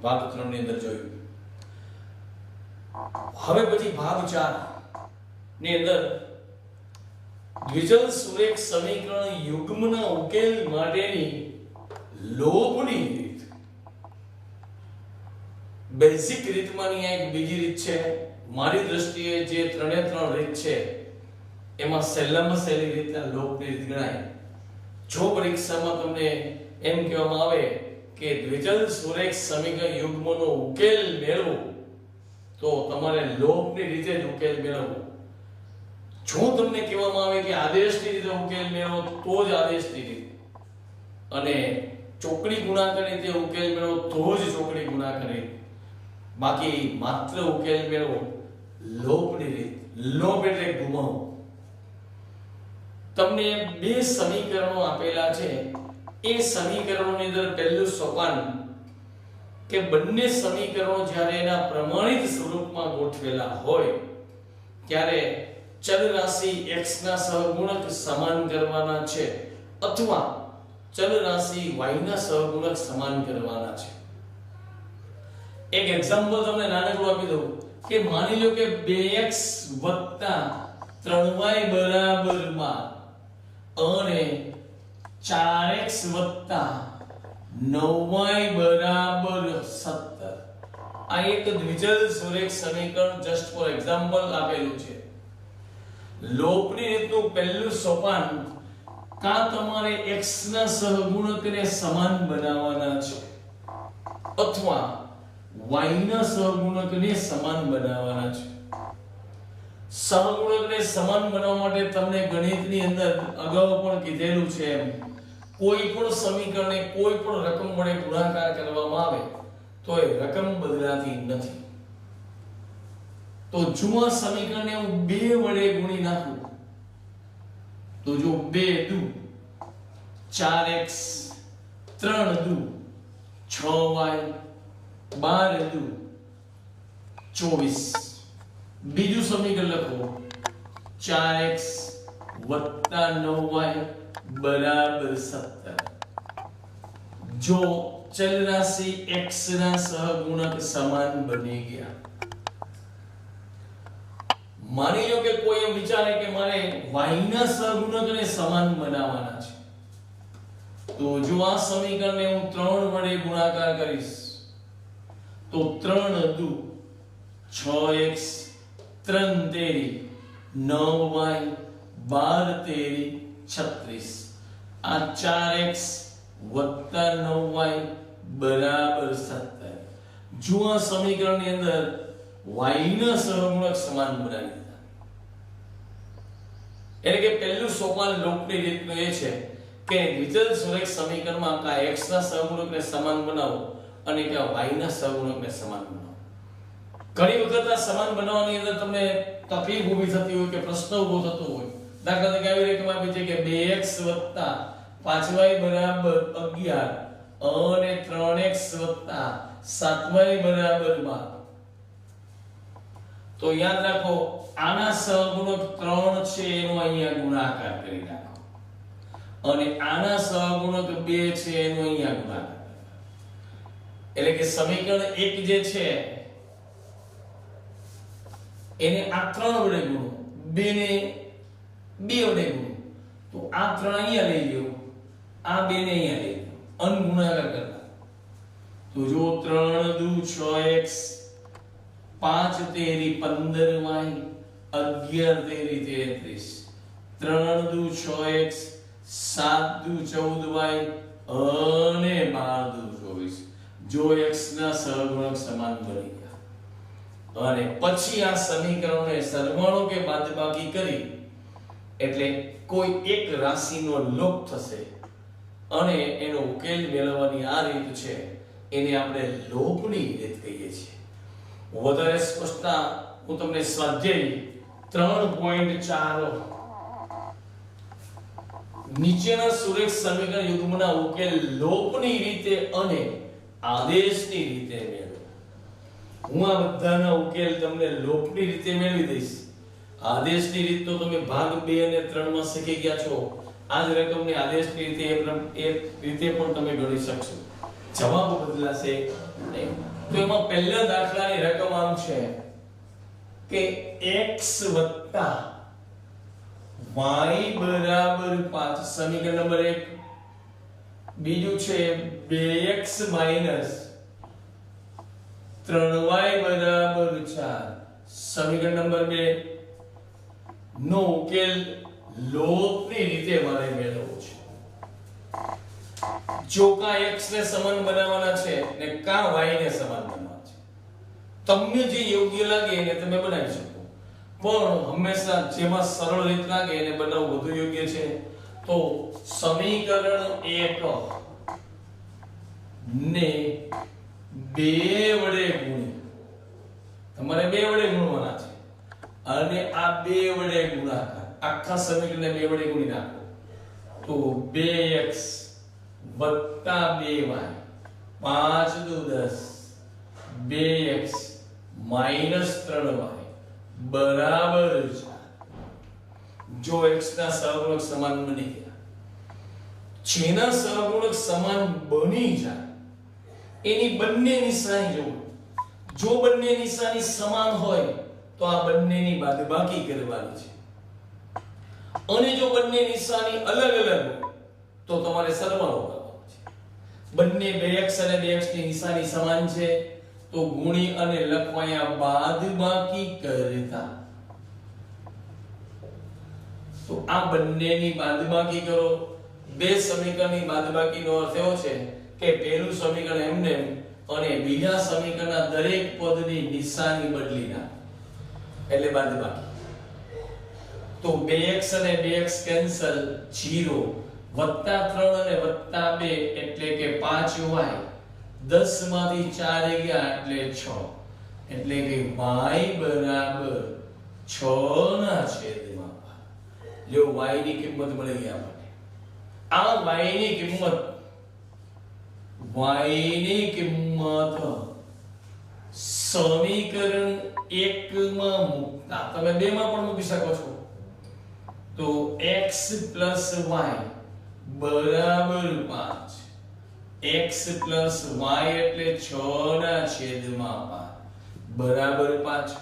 ભાગ 3 ની અંદર જોયું. હવે પછી ભાગ 4 ની અંદર દ્વિચલ સુરેખ સમીકરણ યુગ્મના ઉકેલ માટેની લોભની રીત. બેઝિક રીતમાંની એક બીજી રીત છે. મારી દ્રષ્ટિએ જે 3 રીત છે એમાં સહેલામાં સહેલી રીતના લોભની રીત ગણાય. જો પરીક્ષામાં તમને એમ કહેવામાં આવે કે દ્વિચલ સુરેખ સમીકરણ યુગ્મનો ઉકેલ મેળવો તો તમારે લોભની રીતે જ ઉકેલ મેળવવો. જો તમને કહેવામાં આવે કે આદેશની રીતે ઉકેલ મેળવો તો જ આદેશની રીત, અને ચોકડી ગુણાકારની રીતે ઉકેલ મેળવો તો જ ચોકડી ગુણાકારની રીત, બાકી માત્ર ઉકેલ મેળવો લોભની રીત. લોભ એટલે ગુમાવો. તમને બે સમીકરણો આપેલા છે. એ સમીકરણોની અંદર પહેલું સોપાન કે બંને સમીકરણો જ્યારે એના પ્રમાણિત સ્વરૂપમાં ગોઠવેલા હોય ત્યારે ચલ રાશિ x ના સહગુણક સમાન કરવાના છે અથવા ચલ રાશિ y ના સહગુણક સમાન કરવાના છે. એક એક્ઝામ્પલ તમને નાનકડું આપી દઉં કે માની લો કે 2x 3y બરાબર 12 અને 4x 9y બરાબર 17. આ એક દ્વિચલ સુરેખ સમીકરણ જસ્ટ ફોર એક્ઝામ્પલ આપેલું છે. લોભની રીતનું પહેલું સોપાન કા તમારે x ના સહગુણકને સમાન બનાવવાના છે અથવા y ના સહગુણકને સમાન બનાવવાના છે. સહગુણકને સમાન બનાવવા માટે તમને ગણિતની અંદર અગાઉ પણ કીધેલું છે એમ કોઈ પણ સમીકરણને કોઈ પણ રકમ વડે ગુણાકાર કરવામાં આવે તો એ રકમ બદલાતી નથી. તો જો આ સમીકરણને હું 2 વડે ગુણી નાખું તો જો 2 દુ 4x 3 દુ 6y 12 દુ 24. બીજું સમીકરણ લખો 4x 9y બરાબર 17. જો ચલ રાશિ x ના સહગુણક સમાન બની ગયા. માની લો કે કોઈ એમ વિચારે કે મારે y ના સહગુણકને સમાન બનાવવાના છે તો જો આ સમીકરણને હું 3 વડે ગુણાકાર કરીશ તો 3 દુ 6x 3 તેરી 9y 12 તેરી 36. આ 4x 9y બરાબર 17. જો આ સમીકરણની અંદર y ના સહગુણક સમાન બનાવી દીધા. એટલે કે પહેલું સોપાન લોભની રીતનું એ છે કે દ્વિચલ સુરેખ સમીકરણમાં કા x ના સહગુણકને સમાન બનાવો અને કા y ના સહગુણકને સમાન બનાવો. ઘણી વખત આ સમાન બનાવવાની અંદર તમને તકલીફ ઊભી થતી હોય કે પ્રશ્ન ઊભો થતો હોય. દાખલા તરીકે આવી રકમ આપી છે કે 2x 5y બરાબર 11 અને 3x 7y બરાબર 12. તો યાદ રાખો આના સહગુણક 3 છે એનો અહીંયા ગુણાકાર કરી નાખો અને આના સહગુણક 2 છે એનો અહીંયા ગુણાકાર. એટલે કે સમીકરણ 1 જે છે એને આ 3 વડે ગુણો, 2 ને 2 વડે ગુણો તો આ 3 અહીંયા લઈ લ્યો, આ 2 ને અહીંયા લઈ લ્યો, અન ગુણાકાર કરતા. તો જો 3 દુ 6x 5 તેરી 15y 11 તેરી 33. 3 દુ 6x 7 દુ 14y અને 12 દુ 24. જો x ના સહગુણક સમાન બની ગયા અને પછી આ સમીકરણને સરવાળો કે બાદબાકી કરી એટલે કોઈ એક રાશિનો લોપ થશે અને એનો ઉકેલ મેળવવાની આ રીત છે એને આપણે લોભની રીત કહીએ છીએ. વધારે સ્પષ્ટતા હું તમને સ્વાધ્યાય 3.4 નીચેના સુરેખ સમીકરણ યુગ્મના ઉકેલ લોપની રીતે અને આદેશની રીતે મેળવો. હું આ બધાના ઉકેલ તમને લોપની રીતે મેળવી દઈશ. આદેશની રીત તો તમે ભાગ 2 અને 3 માં શીખી ગયા છો. આ જ રકમને આદેશની રીતે એ રીતે પણ તમે ગણી શકશો. જવાબ બદલાશે નહીં. તો એમાં પહેલા દાખલાની રકમ આમ છે કે x વત્તા y બરાબર 5 સમીકરણ નંબર 1. બીજું છે 2x માઈનસ 3y બરાબર 4 સમીકરણ નંબર 2 નો ઉકેલ લોપની રીતે મારે મેળવવો છે. જો કા x ને સમાન બનાવવાના છે ને કા y ને સમાન બનાવવાના છે. તમને જે યોગ્ય લાગે એને તમે બનાવી શકો, પણ હંમેશા જેમાં સરળ રીત લાગે એને બનાવવું વધુ યોગ્ય છે. તો સમીકરણ 1 ને 2 વડે ગુણી, તમારે 2 વડે ગુણવાના છે અને આ 2 વડે ગુણાકાર, આખા સમીકરણને 2 વડે ગુણી નાખો તો 2x વત્તા 2y 5 દુ 10 2x માઈનસ 3y બરાબર 4. જો x ના સહગુણક સમાન બની ગયા, જેના સહગુણક સમાન બની જાય એની બંને નિશાની જોવો. જો બંને નિશાની સમાન હોય તો આ બંનેની બાદબાકી કરવાની છે, અને જો બંને નિશાની અલગ અલગ હોય તો તમારે સરવાળો કરવાનો છે. બંને 2x અને 2x ની નિશાની સમાન છે તો ગુણી અને લખવાયા બાદબાકી કરતા. તો આ બંનેની બાદબાકી કરો. બે સમીકરણની બાદબાકીનો અર્થ એવો છે કે પહેલું સમીકરણ એમને અને બીજા સમીકરણના દરેક પદની નિશાની બદલી નાખો એટલે બાદબાકી. તો 2x અને 2x કેન્સલ 0 વત્તા 3 અને વત્તા 2 એટલે કે 5y 10 માંથી 4 ગયા એટલે 6 એટલે કે y બરાબર 6 ના છેદમાં 5. જો y ની કિંમત મળી ગઈ આપણને. આ y ની કિંમત સમીકરણ 1 માં મૂકતા તમે 2 માં પણ મૂકી શકો છો. તો x y બરાબર 5, x plus y એટલે 6 ના છેદમાં 5 બરાબર 5.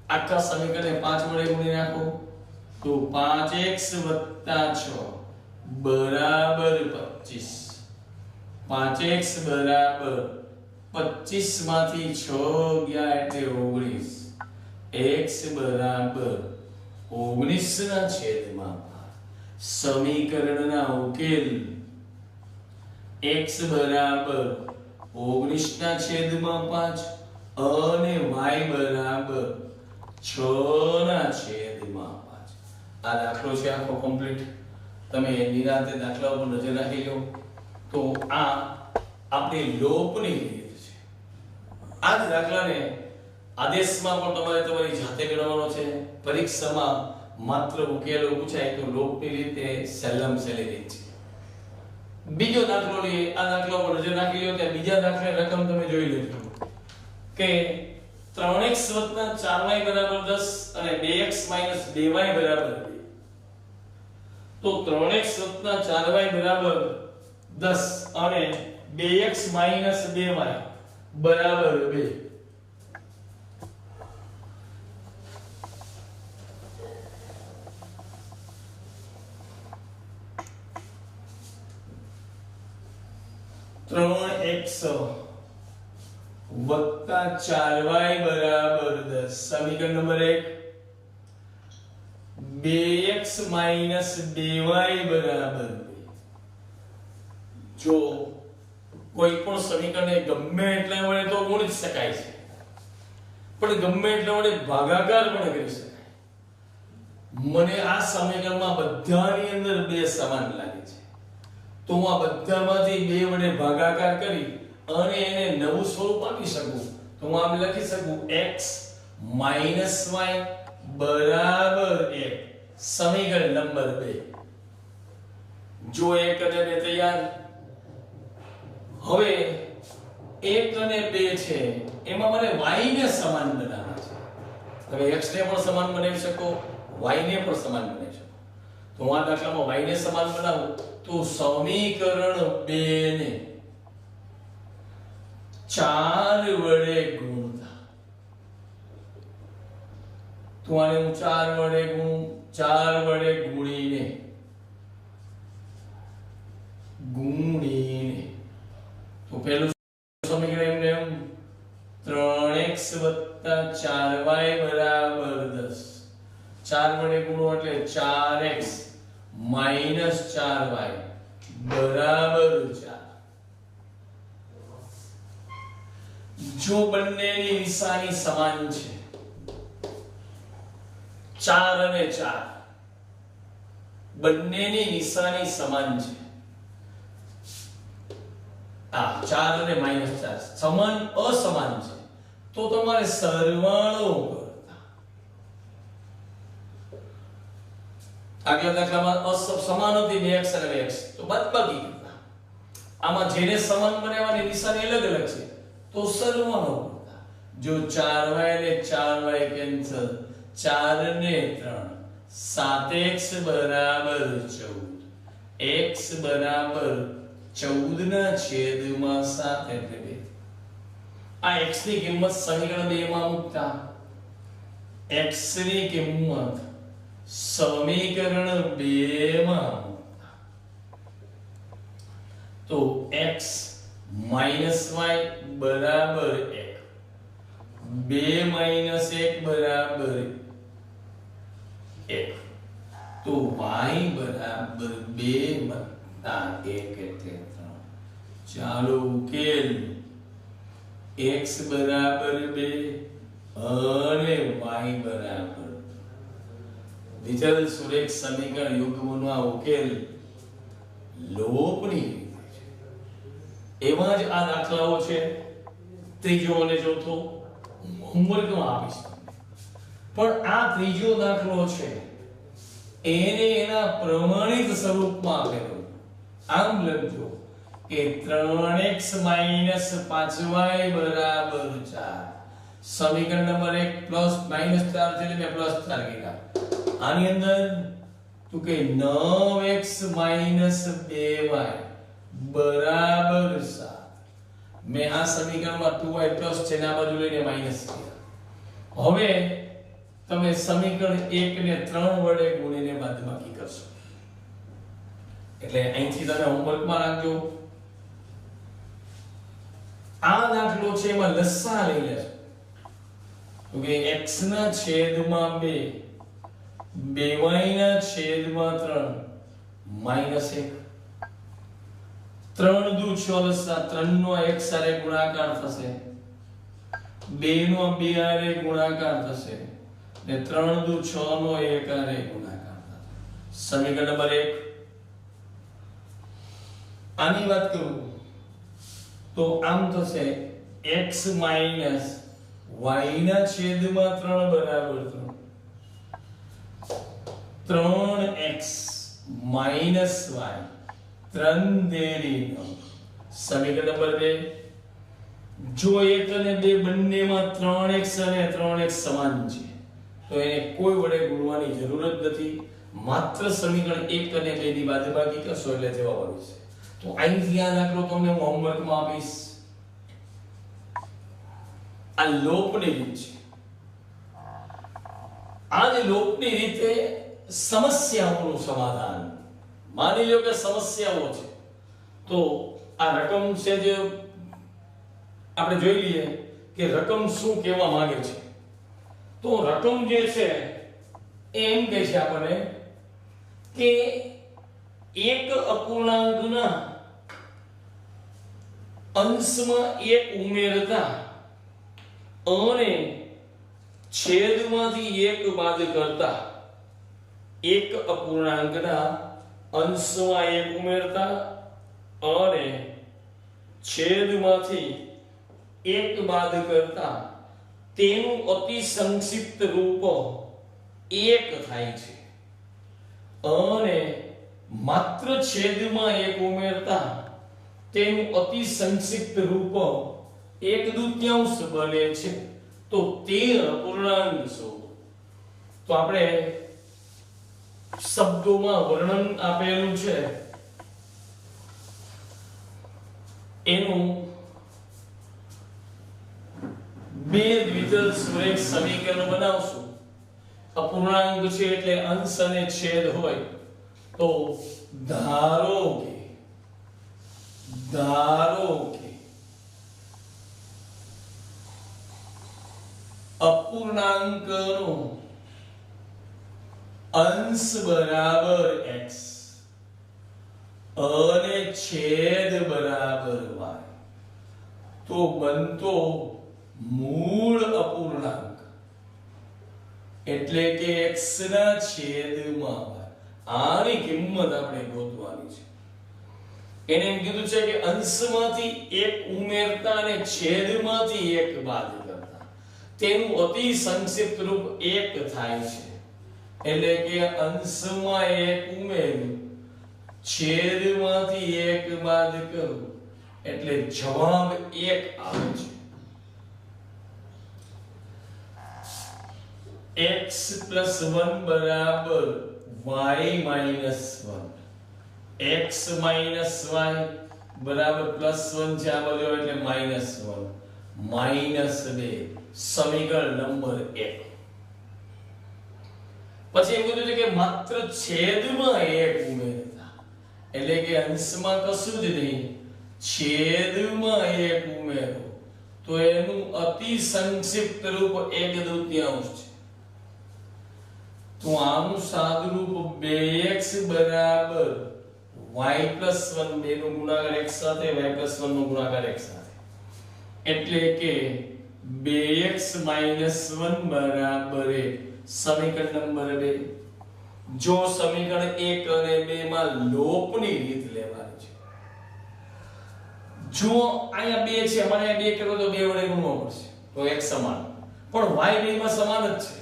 આખા સમીકરણને 5 વડે ગુણી નાખો તો 5x 6 બરાબર 25. 5x બરાબર 25 માંથી 6 ગયા એટલે 19. x બરાબર 19 ના છેદમાં 5. સમીકરણના ઉકેલ x બરાબર 19 ના છેદમાં 5 અને y બરાબર 6 ના છેદમાં 5. આ દાખલો છે આખો કમ્પ્લીટ. તમે નિરાંતે દાખલા ઉપર નજર રાખી લો તો આ આપણી લોપની રીત છે. આ દાખલાને આદેશમાં પણ તમારે તમારી જાતે ગણવાનો છે. પરીક્ષામાં માત્ર ઉકેલો પૂછાય તો લોપની રીતે સહેલામ સહેલી રીત છે. બીજો દાખલો લઈએ. આ દાખલા પર નજર નાખી લો ત્યાં બીજા દાખલાની રકમ તમે જોઈ લેજો કે 3x 4y 10 અને 2x 2y 2. તો 3x 4y 10 અને 2x 2y 2. વત્તા 4y બરાબર 10 સમીકરણ નંબર 1. 2x 2y બરાબર 2. જો કોઈ પણ સમીકરણને ગમે એટલા વડે તો ગુણી જ શકાય છે, પણ ગમે એટલા વડે ભાગાકાર પણ કરી શકાય. મને આ સમીકરણમાં બધાની અંદર 2 સમાન લાગે છે તો હું આ બધામાંથી 2 વડે ભાગાકાર કરી અને એને નવું સ્વરૂપ આપી શકું. તો હું આમ લખી શકું x y બરાબર 1 સમીકરણ નંબર 2. જો 1 અને 2 તૈયાર. હવે 1 અને 2 છે એમાં મને y ને સમાન બનાવવા છે. તમે x ને પણ સમાન બનાવી શકો, y ને પણ સમાન બનાવી શકો. તો હું આ દાખલામાં y ને સમાન બનાવું તો સમીકરણ 2 ને 4 વડે ગુણતા, તો આને હું 4 વડે ગુણું, 4 વડે ગુણીને તો પેલું સમીકરણ એમને એમ 3x + 4y = 10. 4 વડે ગુણો એટલે 4x - 4y = 4. જો બંનેની નિશાની સમાન છે, 4 અને 4 બંનેની નિશાની સમાન છે, 4 અને -4 સમાન અસમાન છે, તો તમારે સરવાળો કરતા. આગલા દાખલામાં સમાન હતી 2x અને 2x, તો બાદબાકી કરતા. આમાં જેને સમાન બનાવવાની નિશાની અલગ અલગ છે, તો સરવાળો કરતા. જો 4y અને 4y કેન્સલ, 4 ને 3 7x = 14, x = 14 ના છેદમાં 7 એટલે 2. આ x ની કિંમત સમીકરણ 2 માં મૂકતા, x ની કિંમત સમીકરણ 2 માં મૂકતા, તો x - y = 1, 2 - 1 = 1, તો y = 2 + 1 એટલે 3. ચાલો ઉકેલ. x = 2 અને y = વિચલ સુરેખ સમીકરણ યુગ્મનો આ ઉકેલ લોપની રીતે છે. એવા જ આ દાખલાઓ છે, ત્રીજો અને ચોથો હોમવર્કમાં આપીશ. પણ આ ત્રીજો દાખલો છે એને એના પ્રમાણિત સ્વરૂપમાં આપેલો. આમ લખજો કે 3x - 5y = 4. સમીકરણ નંબર 1 +-4 છે એટલે મેં +4 કીધા. આની અંદર તો કે 9x - 2y = 7. મેં આ સમીકરણમાં 2y પ્લસ છે ને આ બાજુ લઈને માઈનસ કર્યા. હવે તમે સમીકરણ 1 ને 3 વડે ગુણીને બાદબાકી કરશો. એટલે અહીંથી તમે હોમવર્કમાં રાખજો. આ દાખલો છે એમાં લસા લઈ લેજો. તો કે x ના છેદમાં 2 2y ના છેદમાં 3 -1. 3 દુ 6 લસા, 3 નો x સાથે ગુણાકાર થશે, 2 નો 2 હારે ગુણાકાર થશે ને 3 દુ 6 નો 1 હારે ગુણાકાર થશે. સમીકરણ નંબર 1. આની વાત કરું તો આમ થશે x - y ના છેદમાં 3 = 3x - y 3 દેરી 9. સમીકરણ નંબર 2. જો 1 અને 2 બંનેમાં 3x અને 3x સમાન છે, તો એને કોઈ વડે ગુણવાની જરૂર જ નથી. માત્ર સમીકરણ 1 અને 2 ની બાદબાકી કરશો એટલે જવાબ આવશે. તો અહીંથી આ દાખલો તમને હું હોમવર્કમાં આપીશ. આ લોપની રીત છે. આ જે લોપની રીતે સમસ્યાઓનું સમાધાન. માની લો કે સમસ્યાઓ છે, તો આ રકમ છે જે આપણે જોઈ લઈએ કે રકમ શું કહેવા માંગે છે. તો રકમ જે છે એમ કહે છે આપણને કે એક અપૂર્ણાંકના અંશમાં 1 ઉમેરતા અને છેદમાંથી 1 બાદ કરતા, એક અપૂર્ણાંકના અંશમાં 1 ઉમેરતા અને છેદમાંથી 1 બાદ કરતા તેનું અતિ સંક્ષિપ્ત રૂપ 1 થાય છે, અને માત્ર છેદમાં 1 ઉમેરતા તેનું અતિ સંક્ષિપ્ત રૂપ 1/2 બને છે. તો તે અપૂર્ણાંક શોધો. તો આપણે શબ્દોમાં વર્ણન આપેલું છે એનું બે દ્વિદલ સુરેખ સમીકરણ બનાવશું. અપૂર્ણાંક છે એટલે અંશ અને છેદ હોય તો ધારો કે અપૂર્ણાંકનો અંશ બરાબર x અને છેદ બરાબર y તો બનતો મૂળ અપૂર્ણાંક એટલે કે x ના છેદમાં y. આની કિંમત આપણે ગોતવાની છે. એને એમ કીધું છે કે અંશમાંથી એક ઉમેરતા અને છેદમાંથી એક બાદ કરતા તેનું અતિ સંક્ષિપ્ત રૂપ એક થાય છે. એટલે કે અંશમાં એક ઉમેર્યું, છેદમાંથી એક બાદ કરું એટલે જવાબ એક આવે છે. x + 1 બરાબર y - 1, x - y બરાબર +1 છે આ બાજુ એટલે -1 -2 સમીકરણ નંબર 1. પછી એવું કીધું છે કે માત્ર છેદમાં એક ઉમેરતા એટલે કે અંશમાં કશું જ નહીં, છેદમાં એક ઉમેરો તો એનું અતિ સંક્ષિપ્ત રૂપ 1/2 છે. તો આનું સાદુરૂપ 2x બરાબર y + 1 બે નો ગુણાકાર x સાથે, y + 1 નો ગુણાકાર x સાથે એટલે કે 2x - 1 બરાબર 1 સમીકરણ નંબર 2. જો સમીકરણ 1 અને 2 માં લોપની રીત લેવાની છે. જો અહીંયા 2 છે, મને 2 કરો તો 2 વડે ગુણવો પડશે તો x સમાન, પણ y 2 માં સમાન જ છે.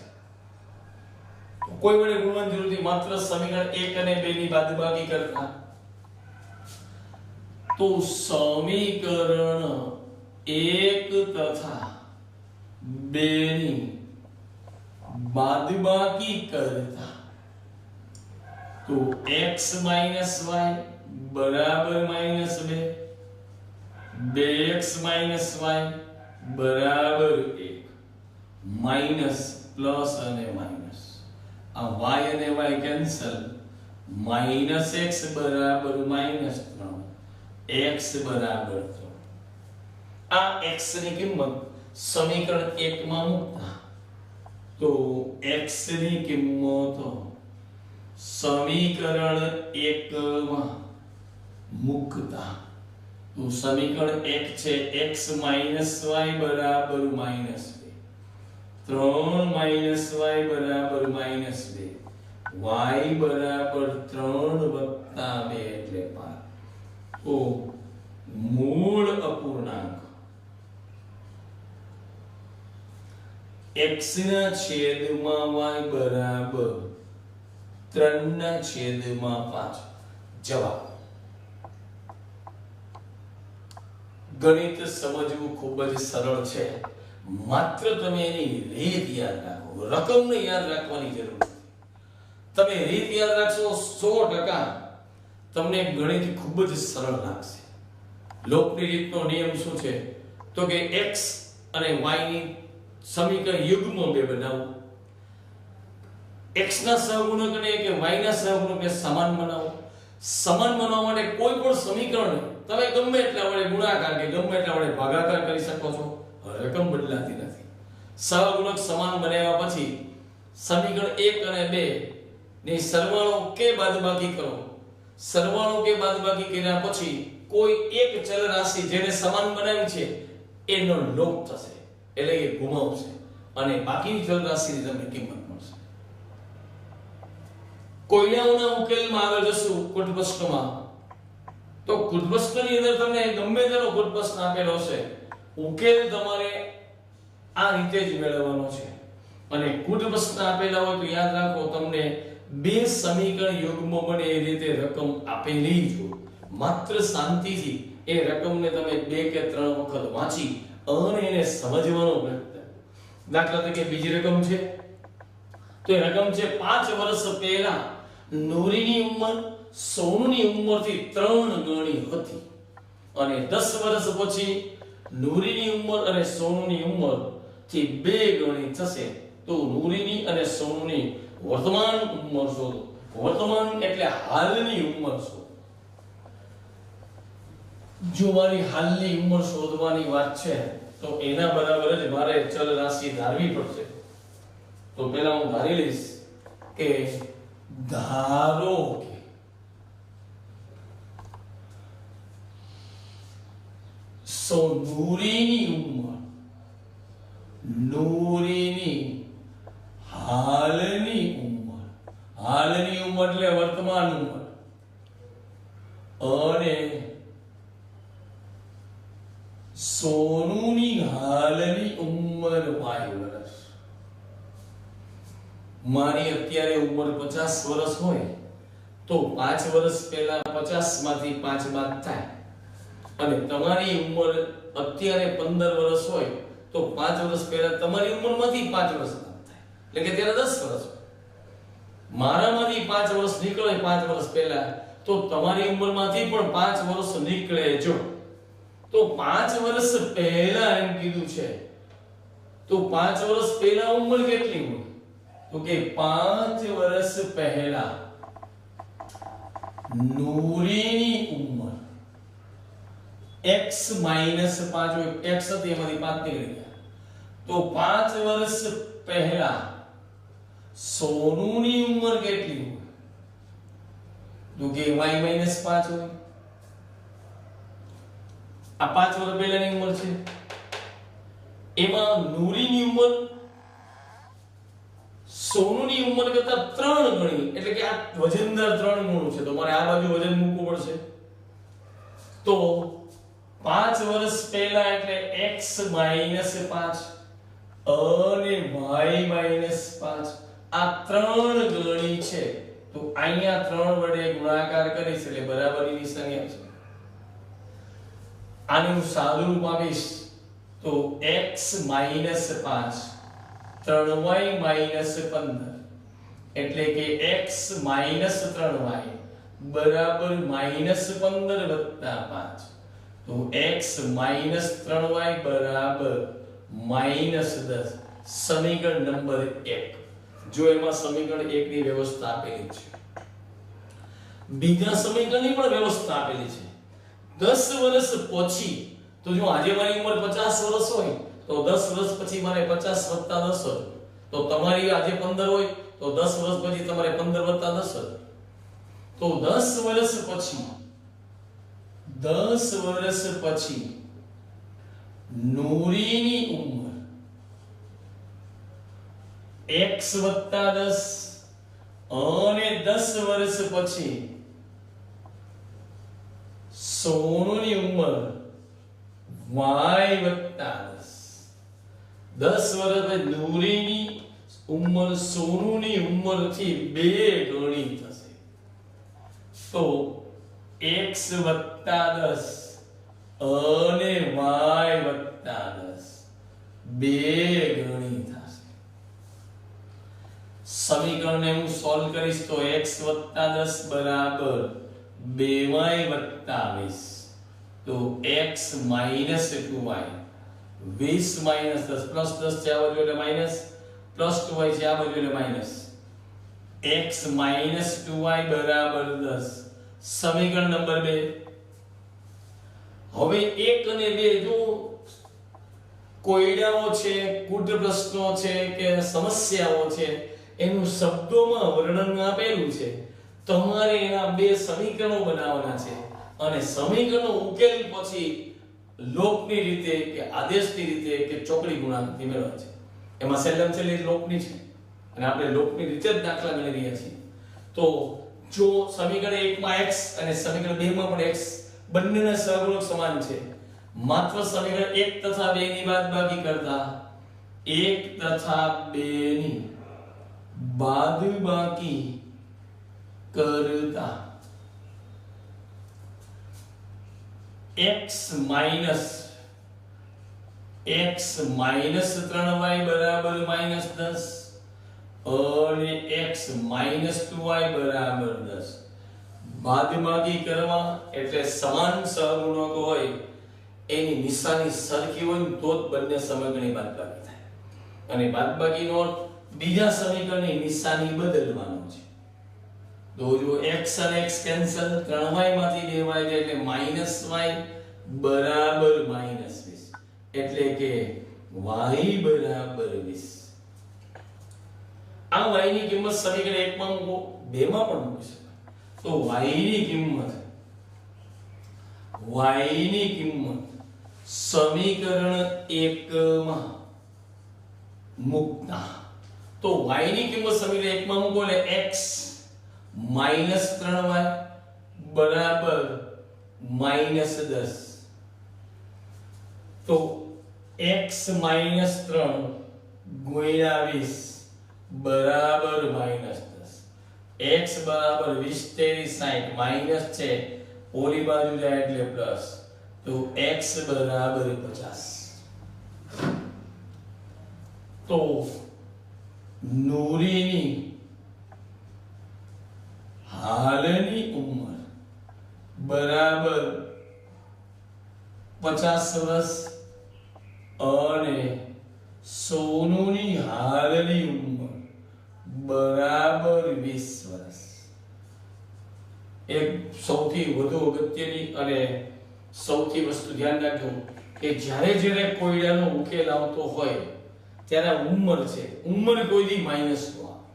કોઈ વડે ગુણવાની જરૂર નથી, માત્ર સમીકરણ 1 અને 2 ની બાદબાકી કરતા તો સમીકરણ 1 તથા 2 ની બાદબાકી કરતા તો x - y બરાબર -2, 2x - y બરાબર 1, માઈનસ પ્લસ અને માઈનસ આ y અને y કેન્સલ, -x બરાબર -3, x બરાબર 3. આ x ની કિંમત સમીકરણ 1 માં મૂકતા તો x ની કિંમત સમીકરણ 1 માં મૂકતા તો સમીકરણ 1 છે x - y બરાબર -2, 3 - y બરાબર -2, y બરાબર 3 + 2 એટલે 5. તો મૂળ અપૂર્ણાંક x ના છેદમાં y બરાબર 3 ના છેદમાં 5. જવાબ. ગણિત સમજવું ખૂબ જ સરળ છે, માત્ર તમે એની રીત યાદ રાખો, રકમને યાદ રાખવાની જરૂર નથી. તમે રીત યાદ રાખશો 100% તમને ગણિત ખૂબ જ સરળ લાગશે. લોકની રીતનો નિયમ શું છે તો કે x અને y ની સમીકરણ યુગ્મ બે બનાવો, x ના સહગુણક અને કે y ના સહગુણકને સમાન બનાવો. સમાન બનાવવા માટે કોઈ પણ સમીકરણ તમે ગમે એટલા વડે ગુણાકાર કે ગમે એટલા વડે ભાગાકાર કરી શકો છો, રકમ બદલાતી નથી. સહગુણક સમાન બનાવ્યા પછી સમીકરણ 1 અને 2 ની સરવાળો કે બાદબાકી કરો. સરવાળો કે બાદબાકી કર્યા પછી કોઈ એક ચલ રાશિ જેને સમાન બનાવી છે એનો લોપ થશે એટલે કે ગુમાવશે અને બાકીની ચલ રાશિની તમને કિંમત મળશે. કોઈના ઉકેલમાં આગળ જશું કુટ પ્રશ્નમાં તો કુટ પ્રશ્નની અંદર તમને ગમે તેનો કુટ પ્રશ્ન આપેલો છે, ઉકેલ તમારે આ રીતે જ મેળવવાનો છે. અને કુટ પ્રશ્ન આપેલા હોય તો યાદ રાખો તમને બે સમીકરણ યુગ્મ બને એ રીતે રકમ આપેલી જ હોય. માત્ર શાંતિથી એ રકમને તમે 2 કે 3 વખત વાંચી અને એને સમજવાનો પ્રયત્ન. દાખલા તરીકે બીજી રકમ છે તો એ રકમ છે 5 વર્ષ પહેલા નૂરીની ઉંમર સોનુની ઉંમરથી 3 ગણી હતી અને 10 વર્ષ પછી નૂરીની ઉંમર અને સોનુની ઉંમર થી 2 ગણી થશે તો નૂરીની અને સોનુની વર્તમાન ઉંમર શોધો વર્તમાન એટલે હાલની ઉંમર શોધો જો મારી હાલની ઉંમર શોધવાની વાત છે તો એના બરાબર જ મારે ચલ રાશિ ધારવી પડશે તો પહેલા હું ધારી લઈશ કે ધારો કે નૂરીની ઉંમર નૂરીની હાલની ઉંમર એટલે વર્તમાન ઉંમર અને સોનુની હાલની ઉંમર 5 વર્ષ મારી અત્યારે ઉંમર 50 વર્ષ હોય તો 5 વર્ષ પહેલા 50 માંથી 5 બાદ થાય અને તમારી ઉંમર અત્યારે 15 વર્ષ હોય તો 5 વર્ષ પહેલા તમારી ઉંમરમાંથી 5 વર્ષ બાદ થાય એટલે કે ત્યારે 10 વર્ષ મારામાંથી 5 વર્ષ નીકળે 5 વર્ષ પહેલા તો તમારી ઉંમરમાંથી પણ 5 વર્ષ નીકળે જો તો 5 વર્ષ પહેલા એમ કીધું છે તો 5 વર્ષ પહેલા ઉંમર કેટલી હોય તો કે 5 વર્ષ પહેલા નૂરીની ઉંમર x - 5 હોય x હતી એમાંથી 5 નીકળી ગયા તો 5 વર્ષ પહેલા સોનુની ઉંમર કેટલી હોય તો કે y - 5 હોય આ 5 વર્ષ પહેલાની ઉંમર છે એમાં નૂરીની ઉંમર સોનુની ઉંમર કરતા 3 ગણી એટલે કે આ વજનદાર 3 ગણું છે તો મારે આ બાજુ વજન મૂકવું પડશે તો 5 વર્ષ પહેલા એટલે x - 5 અને y - 5 આ 3 ગણી છે તો અહીંયા 3 વડે ગુણાકાર કરીશ એટલે બરાબરીની નિશાની આવશે આનું સાદું રૂપ આપીશ તો x - 5 3y - 15 એટલે કે x - 3y બરાબર -15 + 5 તો x - 3y બરાબર -10 સમીકરણ નંબર 1 જો એમાં સમીકરણ 1 ની વ્યવસ્થા આપેલી છે બીજા સમીકરણની પણ વ્યવસ્થા આપેલી છે 10 વર્ષ પછી તો જો આજે મારી ઉંમર 50 વર્ષ હોય તો 10 વર્ષ પછી મારે 50 + 10 હોય તો તમારી આજે 15 હોય તો 10 વર્ષ પછી તમારે 15 + 10 હોય તો 10 વર્ષ પછી નૂરીની ઉંમર x + 10 અને 10 વર્ષ પછી સોનુની ઉંમર y + 10 10 વર્ષ પછી નૂરીની ઉંમર સોનુની ઉંમરથી 2 ગણી થશે તો x + 10 અને y + 10 2 ગણી થશે સમીકરણને હું સોલ્વ કરીશ તો x + 10 બરાબર 2y + 20 તો x - 2y 20 - 10 + 10 છે આ બાજુ એટલે માઈનસ પ્લસ 2y છે આ બાજુ એટલે માઈનસ x - 2y બરાબર 10 સમીકરણ નંબર 2 હવે 1 અને 2 જો કોયડાઓ છે કુટ પ્રશ્નો છે કે સમસ્યાઓ છે એનું શબ્દોમાં વર્ણન આપેલું છે તમારે એના 2 સમીકરણો બનાવવાના છે અને સમીકરણનો ઉકેલ પછી લોકની રીતે કે આદેશની રીતે કે ચોકડી ગુણાંકથી મેળવવા છે એમાં છેલ્લામાં છેલ્લી લોકની છે અને આપણે લોકની રીતે જ દાખલા ગણી રહ્યા છીએ તો જો સમીકરણ 1 માં x અને સમીકરણ 2 માં પણ x બંનેના સહગુણક સમાન છે માત્ર સમીકરણ 1 તથા 2 ની બાદબાકી કરતા 1 તથા 2 ની બાદબાકી કરતા x minus 3y બરાબર -10 અને x minus 2y બરાબર 10 બાદબાકી કરવા એટલે સમાન સહગુણકો હોય એની નિશાની સરખી હોય તો જ બંને સમીકરણની બાદબાકી થાય અને બાદબાકીનો અર્થ બીજા સમીકરણની નિશાની બદલવાનો છે. તો જો x અને x કેન્સલ, 3y માંથી 2y જાય એટલે -y બરાબર -20, એટલે કે y બરાબર 20. આ y ની કિંમત સમીકરણ 1 માં મૂકો, 2 માં પણ મૂકી શકાય. તો y ની કિંમત સમીકરણ 1 માં મૂકતા, તો y ની કિંમત સમીકરણ 1 માં મૂકો એટલે x -3y બરાબર -10. તો x -3 ગુણ્યા 20 બરાબર -10. x બરાબર 20 તેરી 60 માઈનસ છે, ઓલી બાજુ જાય એટલે પ્લસ, તો x બરાબર 50. તો નૂરીની હાલની ઉંમર બરાબર 50 વર્ષ અને સોનુની હાલની ઉંમર બરાબર 20 વર્ષ. એક સૌથી વધુ અગત્યની અને સૌથી વસ્તુ ધ્યાન રાખજો કે જ્યારે કોયડાનો ઉકેલ આવતો હોય ત્યારે ઉંમર છે, ઉંમર કોઈ દી માઈનસ નો આવે.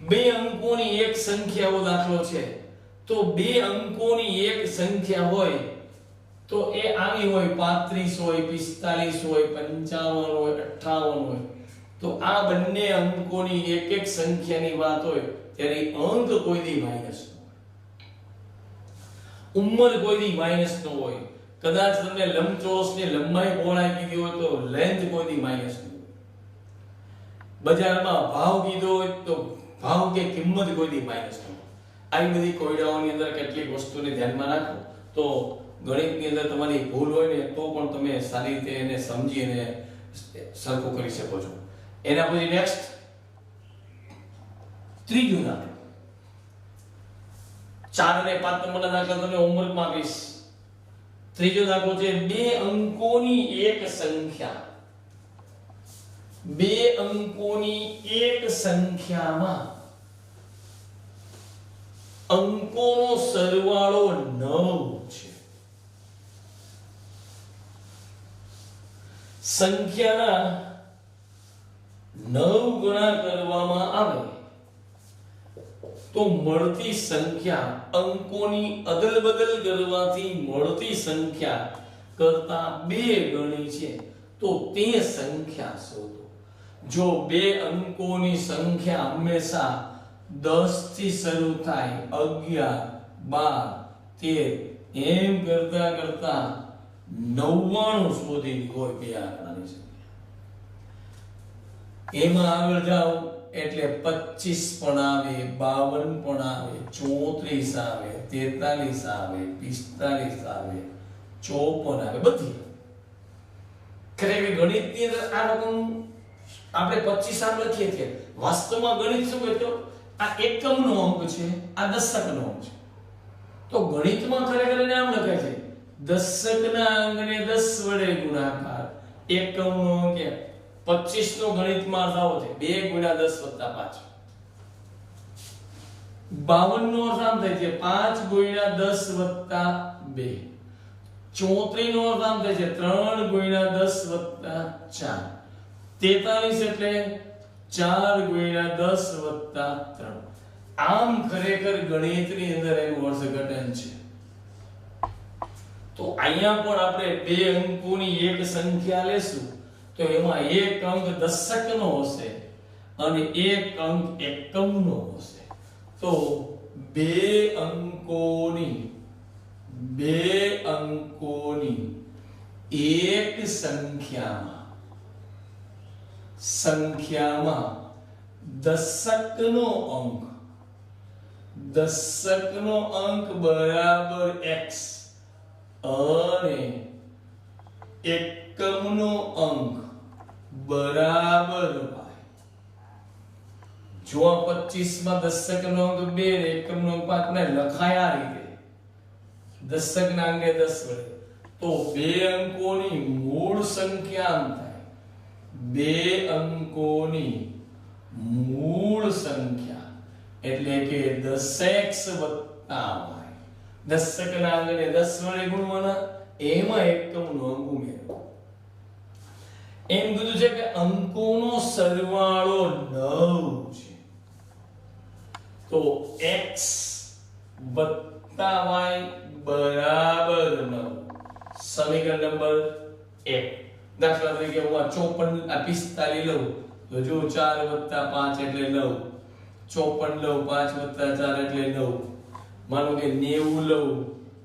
બે અંકોની એક સંખ્યાઓ દાખલો છે, તો બે અંકોની એક સંખ્યા હોય તો એ આવી હોય 35 હોય, 45 હોય, 55 હોય, 58 હોય, તો આ બંને અંકોની એક સંખ્યાની વાત હોય ત્યારે અંક કોઈ દી માઈનસ નો હોય, ઉંમર કોઈ દી માઈનસ નો હોય. કદાચ તમને લંબચોરસની લંબાઈ પહોળાઈ કીધી હોય તો લેન્થ કોઈ દી માઈનસ નો હોય. બજારમાં ભાવ કીધો હોય તો ભાવ કે કિંમત કોઈ દી માઈનસ નો હોય. આવી બધી કોયડાઓની અંદર કેટલીક વસ્તુને ધ્યાનમાં રાખો તો ગણિતની અંદર તમારી ભૂલ હોય ને તો પણ તમે સારી રીતે એને સમજી અને સરખું કરી શકો છો. એના પછી નેક્સ્ટ ત્રીજું દાખલો, 4 અને 5 નંબરના દાખલા તમે હોમવર્કમાં આપીશ. ત્રીજો દાખલો છે બે અંકોની એક સંખ્યામાં અંકોનો સરવાળો 9 છે. સંખ્યાના 9 ગણા કરવામાં આવે તો મળતી સંખ્યા અંકોની અદલ-બદલ કરવાથી મળતી સંખ્યા કરતા 2 ગણી છે, તો તે સંખ્યા શોધો. જો બે અંકોની સંખ્યા હંમેશા 10 થી શરૂ થાય, 11, 12, 13 એમ કરતા કરતા 99 શોધી હોય બે આંકડાની સંખ્યા. એમાં આગળ જાઓ એટલે 25 પણ આવે, 52 પણ આવે, 34 આવે, 43 આવે, 45 આવે, 54 આવે, બધી. ખરેખર ગણિતની અંદર આ રકમ આપણે 25 આમ લખીએ છીએ, વાસ્તવમાં ગણિત શું કહે તો આ એકમનો અંક છે, આ દશકનો અંક છે. તો ગણિતમાં ખરેખર એને આમ લખાય છે, દશકના અંકને 10 વડે ગુણાકાર, એકમનો અંક 25 નો ગણિતમાં અર્થ આવો છે 2 × 10 + 5. 52 નો અર્થ આમ થાય છે 5 × 10 + 2. 34 નો અર્થ આમ થાય છે 3 × 10 + 4. 43 એટલે 4 × 10 + 3. આમ ખરેખર ગણિતની અંદર એનું અર્થઘટન છે. તો અહીંયા પણ આપણે બે અંકોની એક સંખ્યા લેશું તો એમાં એક અંક દશકનો હશે અને એક અંક એકમનો હશે. તો બે અંકોની એક સંખ્યામાં દશકનો અંક બરાબર x અને એકમનો અંક બરાબર y. જો આ 25 માં દશકનો અંક 2 અને એકમનો અંક 5 ને લખાય આ રીતે દશકના અંકે 10 વડે, તો બે અંકોની મૂળ સંખ્યા આમ થાય બે અંકોની મૂળ સંખ્યા એટલે કે 10x વત્તા y. દશકના આંગણે 10 વડે ગુણવાના, એમાં એકમનો અંક ઉમેરવો. એમ કીધું છે કે અંકોનો સરવાળો 9 છે. તો x વત્તા y બરાબર 9. સમીકરણ નંબર 1. દાખલા તરીકે હું આ 45 લઉં તો જો 4 વત્તા 5 એટલે 9. 54 લઉં 5 વત્તા 4 એટલે 9. માનો કે 90 લઉં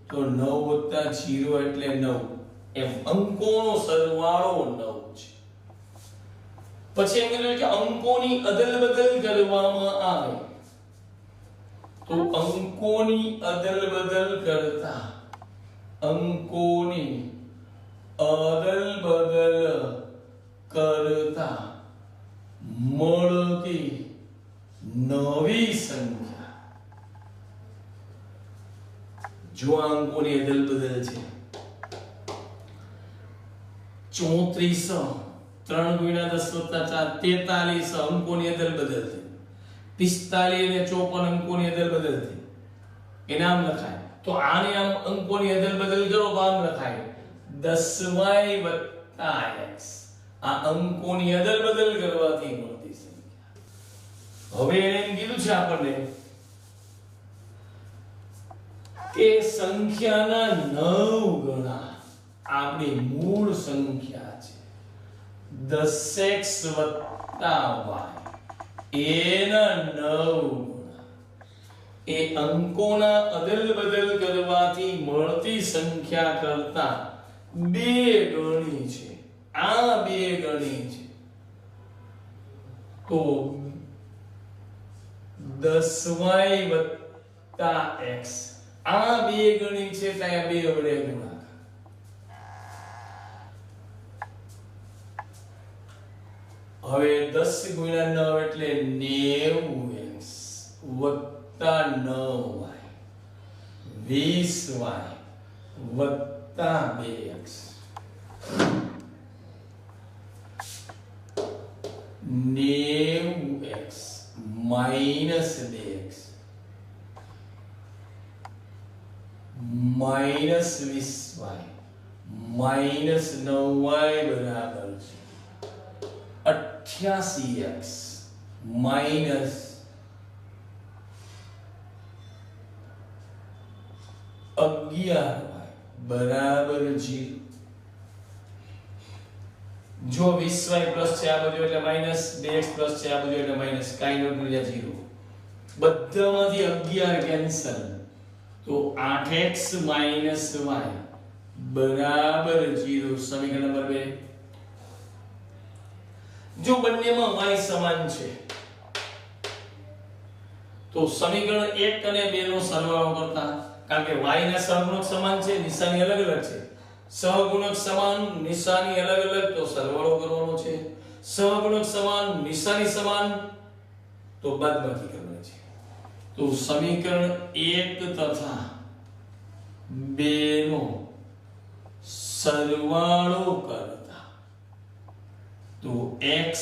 તો 9 વત્તા 0 એટલે 9. એમ અંકોનો સરવાળો 9 છે. પછી એમ કીધું કે અંકોની અદલ બદલ કરવામાં આવે તો અંકોની અદલ બદલ કરતા મળતી નવી સંખ્યા. જો આ અંકોની અદલ બદલ છે 34 3 ગુણ્યા 10 વત્તા 4 43 અંકોની અદલ બદલ છે. 45 અને 54 અંકોની અદલ બદલ છે. એને આમ લખાય. તો આને આમ અંકોની અદલ બદલ કરો તો આમ લખાય 10y વત્તા x. આ અંકોની અદલ બદલ કરવાથી મળતી સંખ્યા. હવે એને એમ કીધું છે આપણને કે સંખ્યાના 9 ગણા આપણી મૂળ સંખ્યા છે 10x વત્તા y એના 9 ગણા. એ અંકોના અદલ બદલ કરવાથી મળતી સંખ્યા કરતા 2 ગણી છે. આ 2 ગણી છે. તો 10y વત્તા x આ 2 ગણી છે ત્યાં 2 વડે ગુણાકાર. હવે 10 ગુણ્યા 9 એટલે 90x વત્તા 9y 20y વત્તા 2x 90x minus 2x minus 20y minus 9y બરાબર છે 88x માઈનસ 11y બરાબર 0. જો 20y પ્લસ છે આ બધું એટલે માઈનસ 2x પ્લસ છે આ બધું એટલે માઈનસ કાઈ નોટ મળ્યા 0. બધામાંથી 11 કેન્સલ તો 8x માઈનસ y બરાબર 0. સમીકરણ નંબર 2. જો બંનેમાં y સમાન છે તો સમીકરણ 1 અને 2 નો સરવાળો કરતા, કારણ કે y ના સહગુણક સમાન છે, નિશાની અલગ અલગ છે. સહગુણક સમાન નિશાની અલગ અલગ તો સરવાળો કરવાનો છે. સહગુણક સમાન નિશાની સમાન તો બાદબાકી કરવાની છે. તો સમીકરણ 1 તથા 2 નો સરવાળો કરતા તો x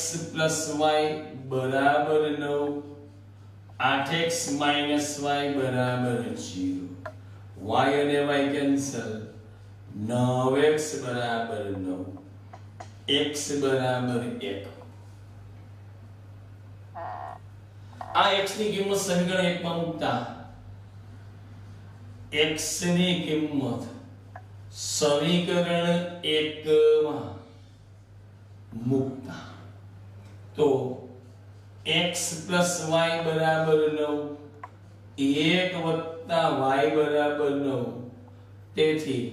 y બરાબર 9, 8x y બરાબર 0, y અને y કેન્સલ, 9x બરાબર 9, x બરાબર 1. આ x ની કિંમત સમીકરણ 1 માં મૂકતા x ની કિંમત સમીકરણ 1 માં મૂકતા તો x y બરાબર 9, 1 વત્તા y બરાબર 9, તેથી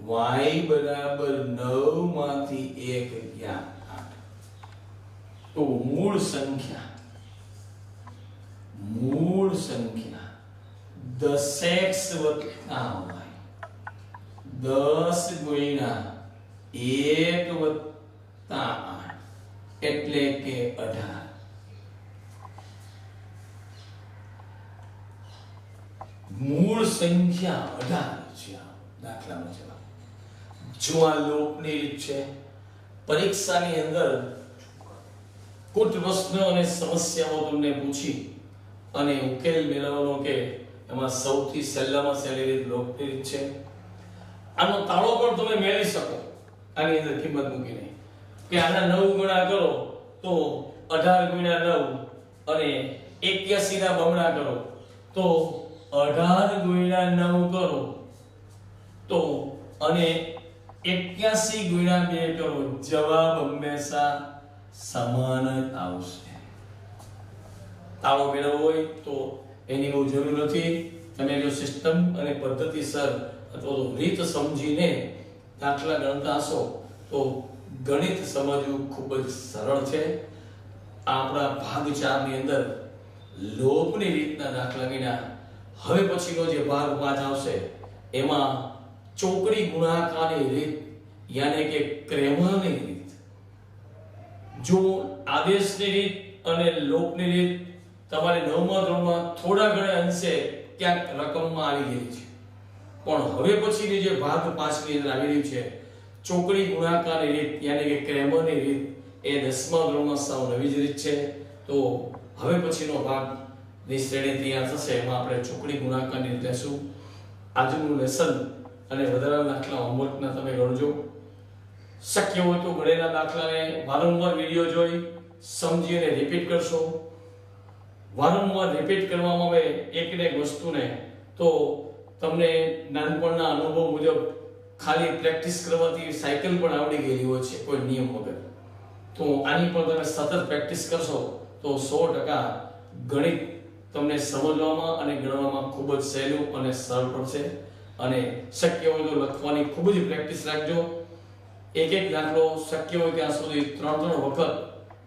y બરાબર 9 માંથી 1 ગયા 8. તો મૂળ સંખ્યા 10x વત્તા y 10 ગુણ્યા 1 વત્તા 8 એટલે કે 18. મૂળ સંખ્યા 18 છે. દાખલાનો જવાબ. જો આ લોકની રીત છે, પરીક્ષાની અંદર કુટ પ્રશ્ન અને સમસ્યાઓ તમને પૂછી અને ઉકેલ મેળવવાનો કે એમાં સૌથી સહેલામાં સહેલી રીત લોકપ્રિય રીત છે. આનો તાળો પણ તમે મેળવી શકો આની અંદર કિંમત મૂકીને કે આના 9 ગુણા કરો તો 18 ગુણ્યા 9 અને 81 ના બમણા કરો તો 18 ગુણ્યા 9 કરો તો અને 81 ગુણ્યા 2 કરો, જવાબ હંમેશા સમાન જ આવશે. તાળો મેળવવો હોય તો એની બહુ જરૂર નથી. તમે જો સિસ્ટમ અને પદ્ધતિસર અથવા તો રીત સમજીને દાખલા ગણતા હશો તો ગણિત સમજવું ખૂબ જ સરળ છે. આપણા ભાગ 4 ની અંદર લોભની રીતના દાખલા ગણ્યા. હવે પછીનો જે ભાગ 5 આવશે એમાં ચોકડી ગુણાકારની રીત યાને કે ક્રેમરની રીત. જો આદેશની રીત અને લોભની રીત તમારે 9મા ધોરણમાં થોડા ઘણા અંશે ક્યાંક રકમમાં આવી ગઈ છે, પણ હવે પછીની જે ભાગ 5 ની અંદર આવી રહી છે ચોકડી ગુણાકારની રીત યાને કે ક્રેમરની રીત એ 10મા ધોરણમાં સાવ નવી જ રીત છે. તો હવે પછીનો ભાગ ની શ્રેણી તૈયાર થશે એમાં આપણે ચોકડી ગુણાકારની રીત લેશું. આજનું લેસન અને વધારાના દાખલા હોમવર્કના તમે ગણજો. શક્ય હોય તો ગણેલા દાખલાને વારંવાર વિડિયો જોઈ સમજી અને રિપીટ કરશો. વારંવાર રિપીટ કરવામાં આવે એક ને એક વસ્તુને તો તમને નાનપણના અનુભવ મુજબ ખાલી પ્રેક્ટિસ કરવાથી સાયકલ પણ આવડી ગયેલી હોય છે કોઈ નિયમ વગર. તો આની પણ તમે સતત પ્રેક્ટિસ કરશો તો 100% ગણિત તમને સમજવામાં અને ગણવામાં ખૂબ જ સહેલું અને સરળ પડશે. અને શક્ય હોય તો લખવાની ખૂબ જ પ્રેક્ટિસ રાખજો. એક દાખલો શક્ય હોય ત્યાં સુધી 3 વખત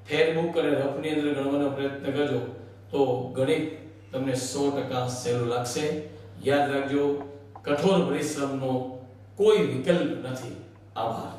ફેરબુક અને રફની અંદર ગણવાનો પ્રયત્ન કરજો તો ગણિત તમને 100% સહેલું લાગશે. યાદ રાખજો, કઠોર પરિશ્રમનો કોઈ વિકલ્પ નથી. આભાર.